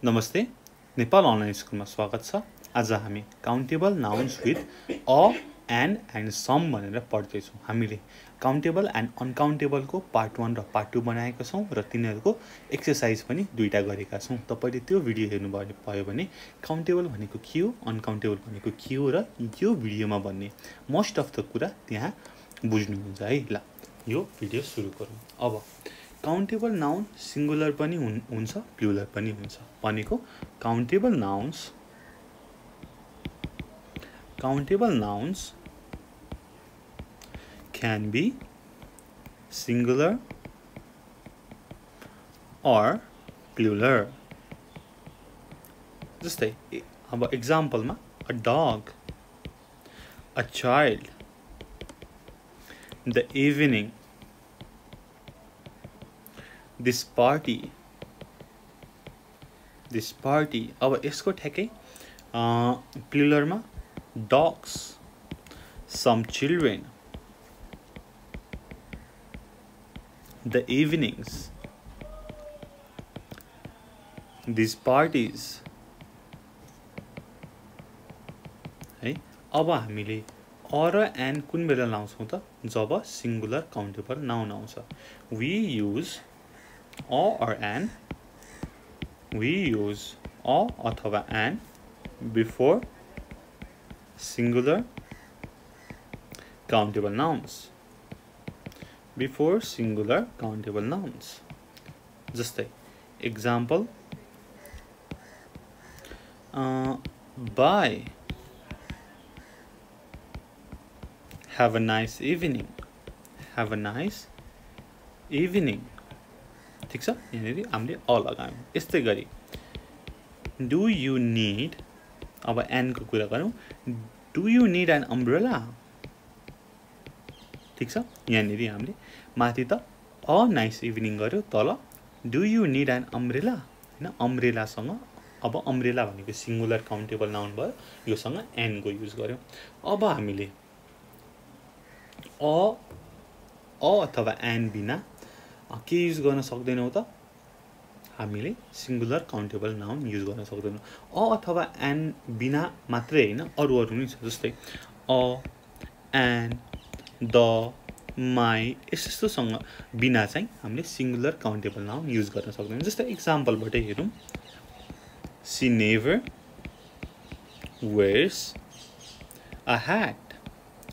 नमस्ते नेपाल अनलाइन स्कुलमा स्वागत छ। आज हामी countable nouns with a and some भनेर पढ्दै छौं। हामीले काउन्टेबल एन्ड अनकाउन्टेबल को पार्ट 1 र पार्ट 2 बनाएका छौं र तिनीहरुको एक्सरसाइज पनि दुईटा गरेका छौं। तपाईले त्यो भिडियो हेर्नु भयो भने काउन्टेबल भनेको के हो, अनकाउन्टेबल भनेको के हो र यो भिडियोमा भन्ने मोस्ट अफ द कुरा त्यहाँ बुझ्नुहुन्छ है। ल यो भिडियो सुरु गरौँ। अब काउन्टेबल नाउन सिंगुलर पनि हुन्छ प्लुरल पनि हुन्छ भनेको countable nouns can be singular or plural। जस्तै अब एक्जाम्पलमा a dog, a child, the evening, this party। अब यसको ठ्याक्कै प्लुरलमा dogs, some children, the evenings, these parties है। अब हामीले अ र एन कुन बेला लाउँछौं त, जब सिंगुलर काउन्टेबल नाउन आउँछ। we use a or an, we use a अथवा an before singular countable nouns, before singular countable nouns। जस्तै example bye, have a nice evening, have a nice evening। ठीक छ, यहाँनेरि हामीले अ लगायौं। यस्तै गरी do you need, अब an को कुरा गरौँ, do you need an umbrella। ठीक छ, यहाँनेरि हामीले माथि त अ नाइस इभिनिङ गर्यो, तल do you need an umbrella हैन, अम्ब्रेला सँग अब अम्ब्रेला भनेको सिंगुलर काउन्टेबल नाउन भयो, योसँग एन को युज गर्यो। अब हामीले अ अथवा एन बिना के युज गर्न सक्दैनौं त, हामीले सिंगुलर काउन्टेबल नाउन युज गर्न सक्दैनौं। अ अथवा एन बिना मात्रै हैन, अरु नि छ। जस्तै अ, एन, द, माई यस्तोसँग बिना चाहिँ हामीले सिंगुलर काउन्टेबल नाउन युज गर्न सक्दैनौं। जस्तै एक्जाम्पलबाटै हेरौँ, she never wears a hat।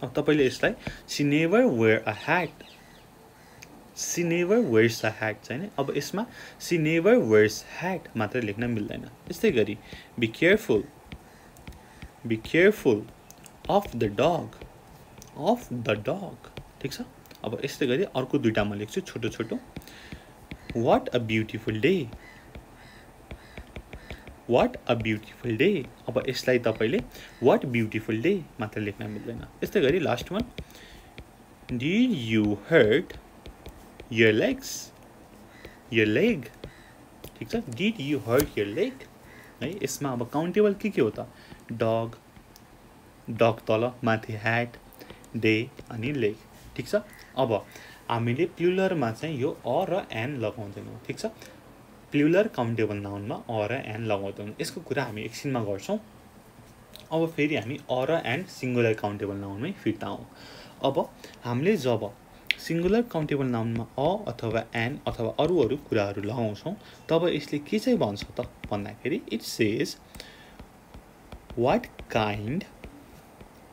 अब तपाईले यसलाई she never wear a hat, she never wears a hat छैन। अब यसमा she never wears hat मात्र लेख्न मिल्दैन। यस्तै गरी be careful of the dog, of the dog। ठीक छ, अब यस्तै गरी अर्को दुईटा म लेख्छु छोटो छोटो। what a beautiful day, what a beautiful day। अब यसलाई तपाईले what beautiful day मात्र लेख्न मिल्दैन। यस्तै गरी last one, did you hurt your legs, your leg। ठीक छ, did you hurt your leg है। यसमा अब काउन्टेबल के हो त, डग, डग तल माथि ह्याट, डे अनि लेग। ठीक छ, अब हामीले प्लुरलमा चाहिँ यो अ र एन लगाउँदैनौं। ठीक छ, प्लुरल काउन्टेबल नाउनमा अ र एन लगाउँदैनौं। यसको कुरा हामी एकछिनमा गर्छौं। अब फेरि हामी अ र एन सिंगुलर काउन्टेबल नाउनमै फिर्ता आउँ। अब हामीले जब सिंगुलर काउन्टेबल नाउनमा अ अथवा एन अथवा अरु कुराहरु लगाउँछौं, तब यसले के चाहिँ भन्छ त भन्दाखेरि it says what kind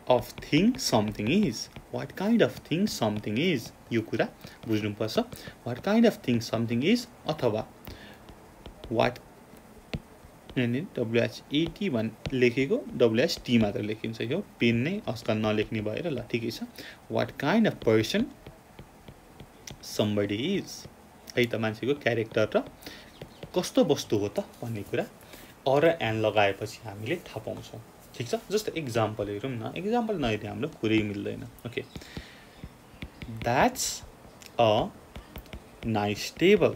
of thing something is, what kind of thing something is। यो कुरा बुझ्नुपर्छ। what kind of thing something is अथवा what WHET लेखेको WHT मात्र लेखिन्छ, यो पेन नै आजकल नलेख्ने भएर ल ठिकै छ। what kind of person somebody is है त, मान्छेको क्यारेक्टर र कस्तो वस्तु हो त भन्ने कुरा अ र एन लगाएपछि हामीले थाहा पाउँछौं। ठीक छ, जस्तो एक्जाम्पल हेरौँ न। एक्जाम्पल नहेरी हाम्रो कुरै मिल्दैन। Okay, that's a nice table।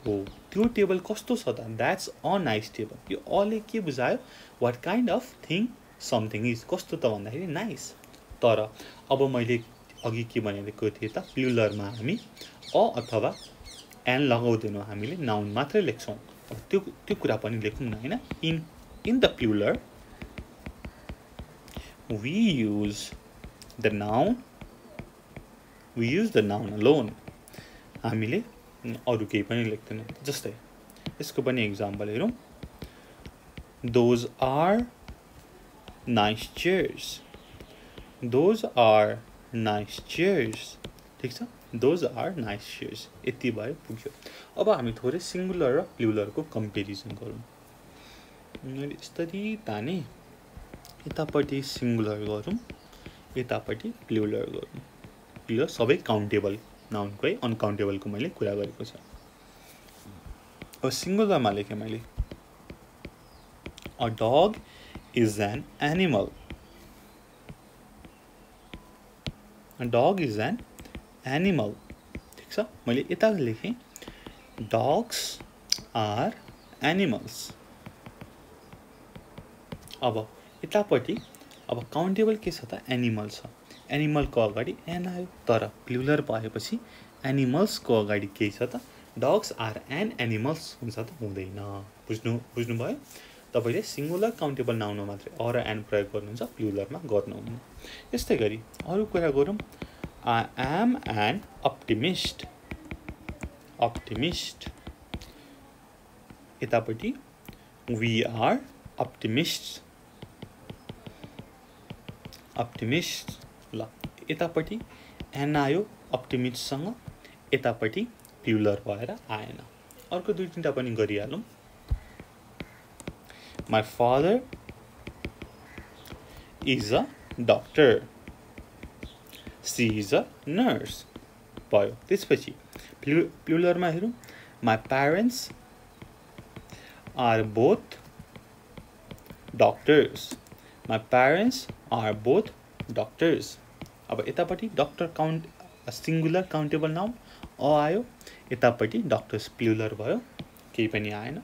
हो, त्यो टेबल कस्तो छ त, that's a nice table। यो अले के बुझायो, what kind of thing something is, कस्तो त भन्दाखेरि नाइस। तर अब मैले अघि के भनेको थिए त, प्लुरलमा हामी अ अथवा एन लगाउँदैनौं, हामीले नाउन मात्र लेख्छौं। त्यो कुरा पनि लेखौँ न हैन in the plural we use the noun alone हामीले अरु केही पनि लेख्दैनौं जस्तै यसको पनि एक्जाम्पल हेरौं those are nice chairs ठीक छ those are nice chairs यति भयो पुग्यो अब हामी थोरै सिंगुलर र प्लुरल को कम्पेरिजन गरौँ मैले यसरी ताने यतापटि सिंगुलर गरौँ यतापटि प्लुरल गरौँ यो सबै काउन्टेबल नाउन को है अनकाउन्टेबल को मैले कुरा गरेको छ अब सिंगुलर मा लेखे मैले a dog is an animal ठीक छ मैले यता लेखे dogs are animals अब यतापटि अब काउन्टेबल के छ त एनिमल छ एनिमल को अगाडि एन आयो तर प्लुरल भएपछि एनिमल्स को अगाडि के छ त डग्स आर एन एनिमल्स हुन्छ त हुँदैन बुझ्नु भयो तपाईले सिंगुलर काउन्टेबल नाउनमा मात्रै अर एन प्रयोग गर्नुहुन्छ प्लुरलमा गर्नुहुन्न यस्तै गरी अरु कुरा गरौँ I am an optimist यतापटि we are optimists ल यतापटि एन आयो अप्टिमिस्ट सँग यतापटि प्लुरल भएर आएन अर्को दुई तीनटा पनि गरिहालौं My father is a doctor she is a nurse भयो त्यसपछि प्लुरल मा हेरौं My parents are both doctors अब यतापटि doctor count singular countable noun आयो यतापटि डक्टर्स प्लुरल भयो केही पनि आएन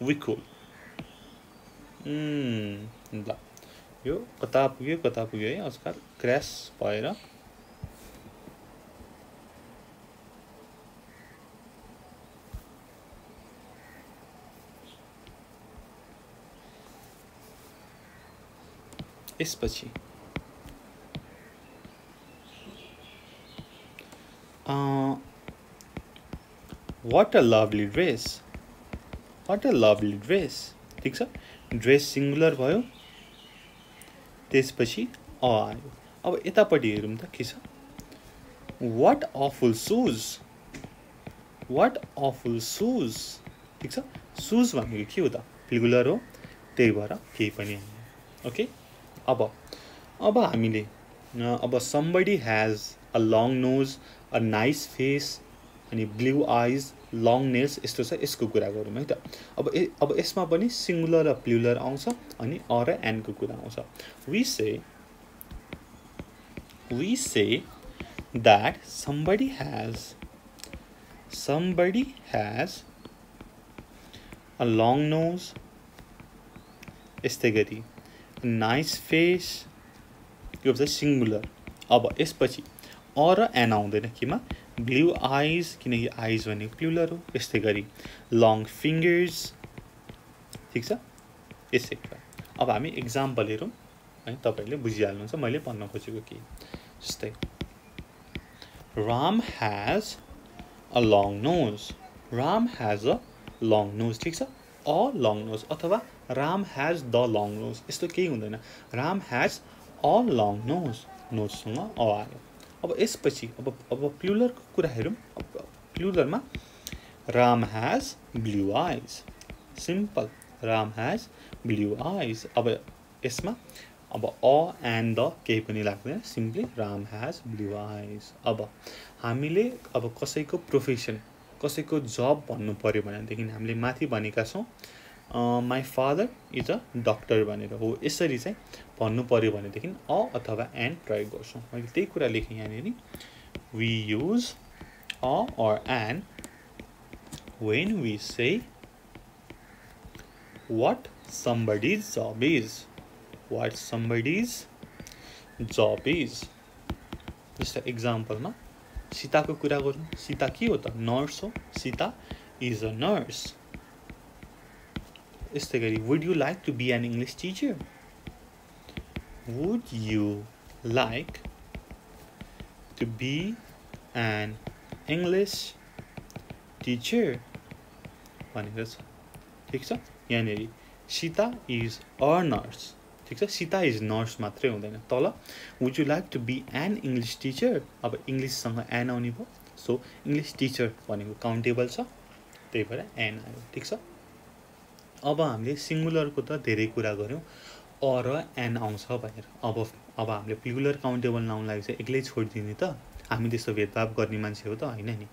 we could ल यो कता पुग्यो है आजकल क्र्याश भएर यसपछि what a lovely dress ठीक छ ड्रेस सिंगुलर भयो त्यसपछि आयो अब यतापटि हेरौँ त के छ what awful shoes ठीक छ shoes भनेको के हो त प्लुरल हो त्यही भएर केही पनि हैन ओके अब हामीले अब somebody has a long nose a nice face अनि blue eyes long nails यस्तो छ यसको कुरा गरौँ है त अब यसमा पनि सिंगुलर र प्लुरल आउँछ अनि अ र एन को कुरा आउँछ we say that somebody has a long nose यस्तै गरी nice face यो चाहिँ सिंगुलर अब यसपछि अ र एन आउँदैन केमा ब्लू आइज किनकि आइज भनेको प्लुरल हो यस्तै गरी लङ फिंगर्स ठीक छ यसै कुरा अब हामी एक्जाम्पल हेरौँ है तपाईले बुझिहाल्नुहुन्छ मैले भन्न खोजेको के जस्तै Ram has a long nose ठीक छ a long nose अथवा Ram has the long nose यस्तो केही हुँदैन Ram has a long nose सँग अ आयो अब यसपछि अब प्लुरल को कुरा हेरौँ प्लुरलमा Ram has blue eyes simple Ram has blue eyes अब यसमा अब अ एन्ड द केही पनि लाग्दैन simply Ram has blue eyes अब हामीले अब कसैको प्रोफेसन कसैको जब भन्नु पर्यो भनेदेखि हामीले माथि भनेका छौं my father is a doctor भनेर हो यसरी चाहिँ भन्नु पर्यो भनेदेखि अ अथवा एन प्रयोग गर्छौं मैले त्यही कुरा लेखे यहाँनेरि we use a or an when we say what somebody's job is जस्तो एक्जाम्पलमा सीताको कुरा गरौँ सीता के हो त नर्स हो सीता is a nurse यस्तै गरी would you like to be an English teacher? Would you like to be an English teacher? भनेको छ ठीक छ यहाँनेरि सीता इज अ नर्स ठीक छ सीता इज नर्स मात्रै हुँदैन तल would you like to be an English teacher अब इङ्ग्लिससँग एन आउने भयो सो इङ्ग्लिस टिचर भनेको काउन्टेबल छ त्यही भएर एन आयो ठीक छ अब हामीले सिङ्गुलरको त धेरै कुरा गर्यौँ अ र एन आउँछ भनेर अब हामीले प्लुरल काउन्टेबल नाउनलाई चाहिँ एक्लै छोडिदिने त हामी त्यस्तो भेदभाव गर्ने मान्छे हो त होइन नि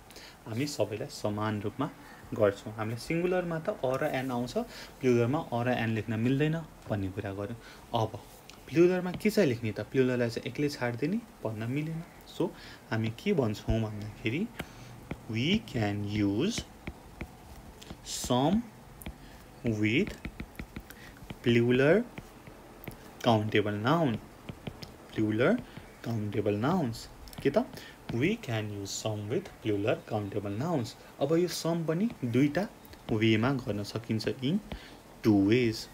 हामी सबैलाई समान रूपमा गर्छौँ हामीले सिङ्गुलरमा त अ र एन आउँछ प्लुरलमा अ र एन लेख्न मिल्दैन भन्ने कुरा गर्यौँ अब प्लुरलमा के चाहिँ लेख्ने त प्लुरललाई चाहिँ एक्लै छाडिदिने भन्न मिलेन सो हामी के भन्छौँ भन्दाखेरि we can use some with plural countable noun plural countable nouns के त we can use some with plural countable nouns अब यो सम पनि दुईटा वेमा गर्न सकिन्छ in two ways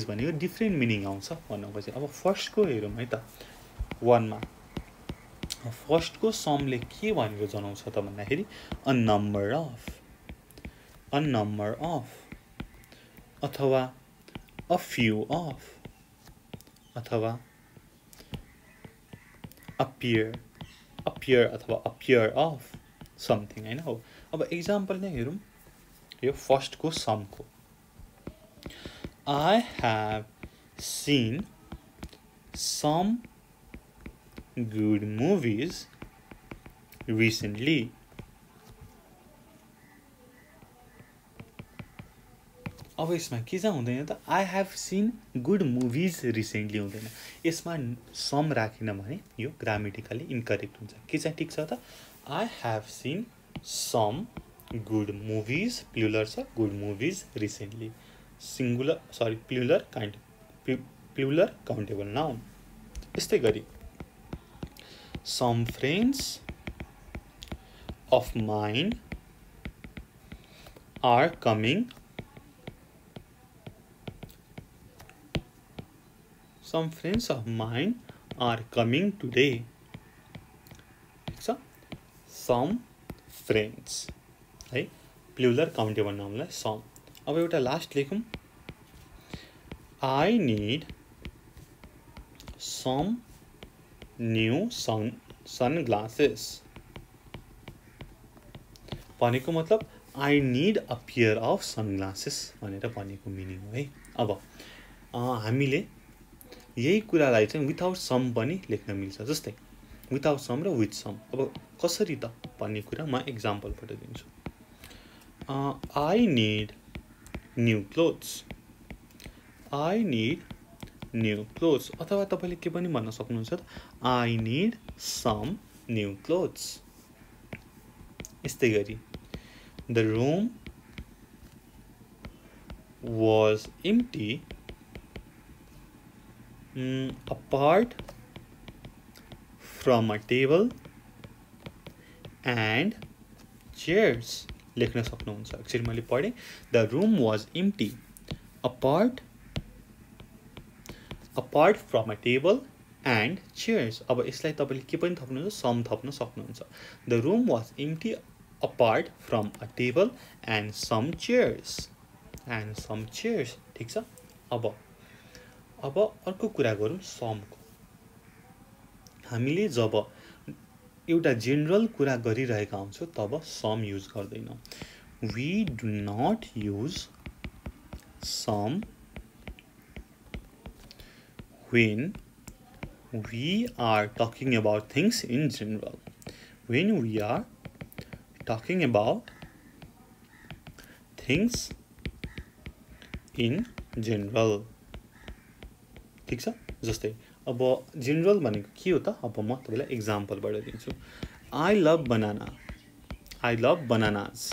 भनेको डिफ्रेन्ट मिनिङ आउँछ भन्नुपछि अब फर्स्टको हेरौँ है त वनमा फर्स्टको समले के भनेर जनाउँछ त भन्दाखेरि a number of अथवा a few of अथवा appear अथवा appear of something हैन हो अब एक्जाम्पल नै हेरौँ यो फर्स्टको समको I have seen some good movies recently अब यसमा के चाहिँ हुँदैन त I have scene good movies recently हुँदैन यसमा सम राखेन भने यो ग्रामेटिकली इन्करेक्ट हुन्छ के चाहिँ ठिक छ त I have seen some good movies plural छ good movies recently plural countable noun यस्तै गरी some friends of mine are coming Some friends of mine are coming today. ठीक छ some friends है प्लुरल काउन्टेबल नाउनलाई some अब एउटा last लेखौँ I need some new sunglasses भनेको मतलब I need a pair of sunglasses भनेर भनेको मिनिङ हो है अब हामीले यही कुरालाई चाहिँ विथआउट सम पनि लेख्न मिल्छ जस्तै विथआउट सम र विथ सम अब कसरी त भन्ने कुरा म एक्जाम्पलबाट दिन्छु आई निड न्यू क्लोथ्स अथवा तपाईँले के पनि भन्न सक्नुहुन्छ त I need some new clothes यस्तै गरी the room was empty apart from a table and chairs लेख्न सक्नुहुन्छ एक्चुअली मैले पढेँ the room was empty apart from a table and chairs अब यसलाई तपाईँले के पनि थप्नुहुन्छ सम थप्न सक्नुहुन्छ the room was empty apart from a table and some chairs ठीक छ अब अर्को कुरा गरौँ समको हामीले जब एउटा जेनरल कुरा गरिरहेका हुन्छौँ तब सम युज गर्दैनौँ we do not use some when we are talking about things in general when we are talking about things in general ठीक छ जस्तै अब जेनरल भनेको के हो त अब म तपाईलाई एक्जाम्पलबाट दिन्छु आई लभ बनानास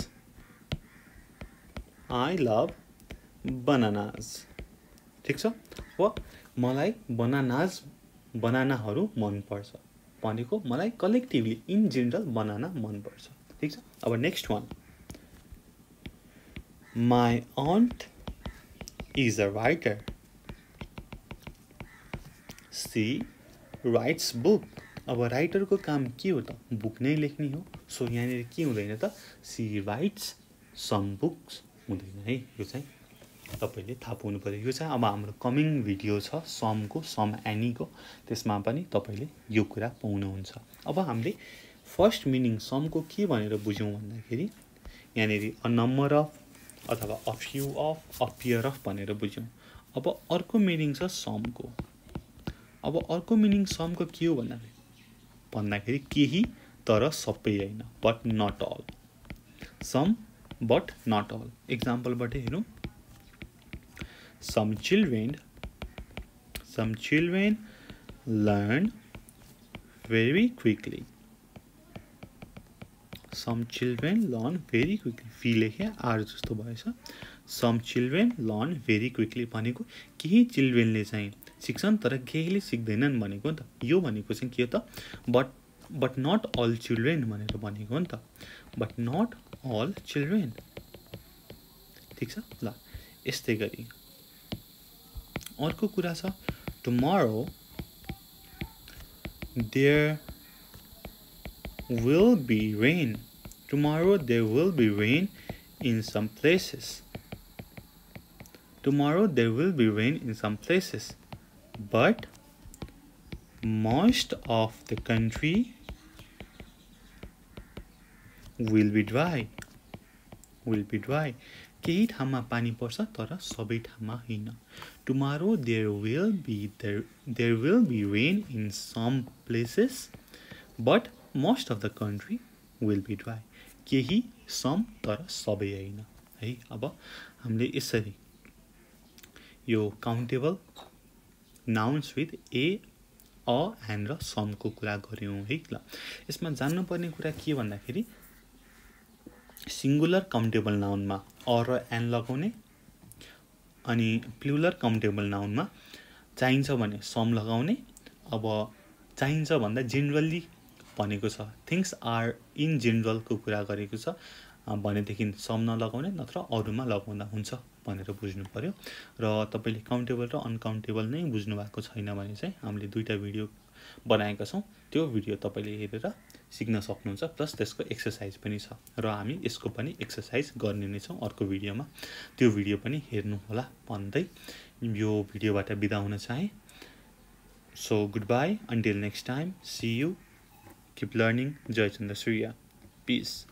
ठीक छ हो मलाई बनानाहरू मन पर्छ भनेको मलाई कलेक्टिभली इन जेनरल बनाना मन पर्छ ठीक छ अब next one My aunt is a writer. She writes book. अब राइटर को काम के हो त बुक नै लेख्ने हो. सो यहाँ के हुँदैन त she writes some books हुँदैन है. यो चाहिँ तपाईले थाहा पाउनु पर्यो. यो चाहिँ अब हाम्रो कमिङ भिडियो छ सम को सम एनी को, त्यसमा पनि तपाईले यो कुरा पाउनुहुन्छ. अब हामीले फर्स्ट मिनिङ सम को के भनेर बुझ्यौं भन्दाखेरि यहाँ अ नम्बर अफ अथवा a few of a pair of भनेर बुझ्यौं. अब अर्को मिनिङ छ सम को. अब अर्को मिनिङ सम को के हो भन्दाखेरि केही तर सबै हैन, but not all. Some but not all. Example बाट हेरौं. Some children learn very quickly. Some children learn very quickly. Fee लेखे आर जस्तो भएछ. Some children learn very quickly भनेको केही चिल्ड्रेनले चाहिँ सिक्छन् तर केहीले सिक्दैनन् भनेको नि त. यो भनेको चाहिँ के हो त बट नट अल चिल्ड्रेन भनेर भनेको हो नि त. But not all children. ठीक छ ल. यस्तै गरी अर्को कुरा छ tomorrow there will be rain. Tomorrow there will be rain in some places. Tomorrow there will be rain in some places, but most of the country will be dry. Will be dry. केही ठाउँमा पानी पर्छ तर सबै ठाउँमा हैन. Tomorrow there will be rain in some places, but most of the country will be dry. केही some तर सबै हैन है. अब हामीले यसरी यो countable nouns with A a and र सम को कुरा गर्यौं है ल. यसमा जान्नुपर्ने कुरा के भन्दाखेरि सिंगुलर काउन्टेबल नाउनमा अ र एन लगाउने अनि प्लुरल काउन्टेबल नाउनमा चाहिन्छ भने सम लगाउने. अब चाहिन्छ भन्दा जेनरली भनेको छ थिंग्स आर इन जेनरल को कुरा गरेको छ भनेदेखि सम नलगाउने नत्र अरुमा लगाउँदा हुन्छ भनेर बुझ्नु पर्यो. र तपाईले काउन्टेबल र अनकाउन्टेबल नै बुझ्नु भएको छैन भने चाहिँ हामीले दुईटा भिडियो बनाएका छौं. त्यो भिडियो तपाईले हेरेर सिक्न सक्नुहुन्छ. प्लस त्यसको एक्सरसाइज पनि छ र हामी यसको पनि एक्सरसाइज गर्ने नै छौं अर्को भिडियोमा. त्यो भिडियो पनि हेर्नु होला भन्दै यो भिडियोबाट बिदा हुन चाहे. So goodbye until next time. See you. Keep learning. 𝘀𝗁𝘂𝗀𝗲. Peace.